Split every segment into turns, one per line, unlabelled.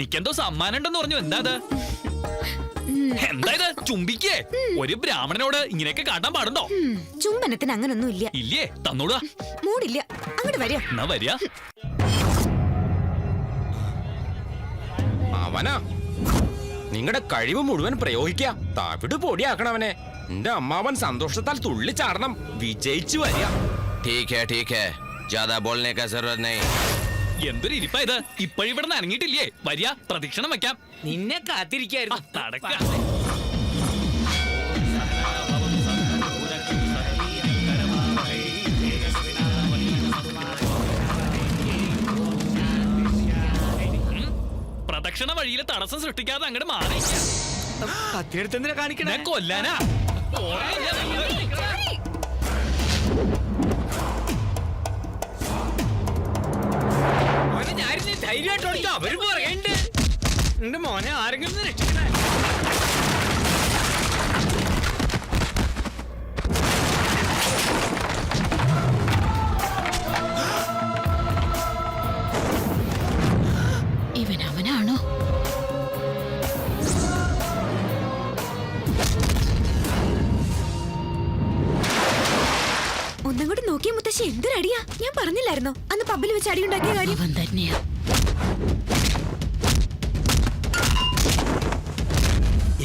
നിക്കെന്തോ സമ്മാനം ഉണ്ടെന്ന് പറഞ്ഞു. എന്താ ഇത്? എന്താ ഇത്? ചുംബിക്കേ? ഒരു ബ്രാഹ്മണനോട് ഇങ്ങനെയൊക്കെ കാട്ടാൻ പാടുണ്ടോ?
ചുംബനത്തിന് അങ്ങനൊന്നും ഇല്ല.
ഇല്ലേ? തന്നോടാ.
മൂടില്ല. അങ്ങോട്ട് വരിക.
എന്നാ വരിക.
അവനാ നിങ്ങളുടെ കഴിവ് മുഴുവൻ പ്രയോഗിക്കുക. തവിട് പൊടിയാക്കണവനെ. എന്റെ അമ്മാവൻ സന്തോഷത്താൽ തുള്ളിച്ചാടണം. വിജയിച്ചു വരിക.
ठीक है ज्यादा बोलने का जरूरत नहीं.
എന്തൊരു ഇരിപ്പാ ഇത്? ഇപ്പോഴിവിടെ നിന്ന് അനങ്ങിയിട്ടില്ലേ? വരിക, പ്രദക്ഷിണം വെക്കാം.
നിന്നെ കാത്തിരിക്കായിരുന്നു.
നടക്ക. പ്രദക്ഷിണ വഴിയിലെ തടസ്സം സൃഷ്ടിക്കാതെ അങ്ങോട്ട് മാറി.
കത്തിയെടുത്തെന്തിനാ കാണിക്കണേ?
ഞാൻ കൊല്ലാനാ.
മോനെ ഞാനിനി ധൈര്യമായിട്ട് ഓടിക്കാം. അവര് പറയണ്ട് എന്റെ മോനെ ആരെങ്കിലും ഒന്ന് രക്ഷിക്കണേ.
ഇവൻ അവനാണോ? ഒന്നും കൂടി നോക്കിയ മുത്തശ്ശി എന്തൊരടിയാ. ഞാൻ പറഞ്ഞില്ലായിരുന്നോ അന്ന് പബ്ബിൽ വെച്ച് അടി ഉണ്ടാക്കിയ കാര്യം? അവൻ തന്നെയാ.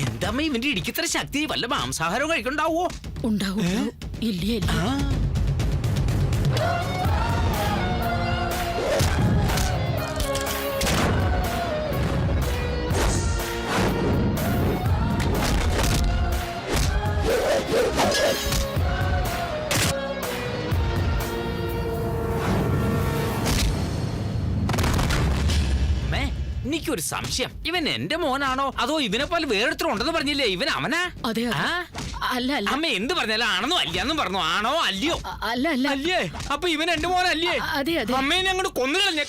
എന്താ ഇവന്റെ ഇടിക്കത്ര ശക്തി? വല്ല മാംസാഹാരവും കഴിക്കണ്ടാവോ?
ഉണ്ടാവും. ഇല്ലേ?
എനിക്കൊരു സംശയം. ഇവൻ എന്റെ മോനാണോ അതോ ഇവനെ പോലെ വേറെടുത്തോ ഉണ്ടെന്ന് പറഞ്ഞില്ലേ? ഇവൻ അവനാ?
അതെ. അല്ല അല്ല.
അമ്മ എന്ത് പറഞ്ഞാലും ആണെന്നോ അല്ലയെന്നും പറഞ്ഞു. ആണോ അല്ലയോ?
അല്ല അല്ല.
അല്ലേ? അപ്പൊ ഇവൻ എന്റെ മോനല്ലേ?
അതെ അതെ.
അമ്മേനെ അങ്ങോട്ട് കൊന്നുകളഞ്ഞ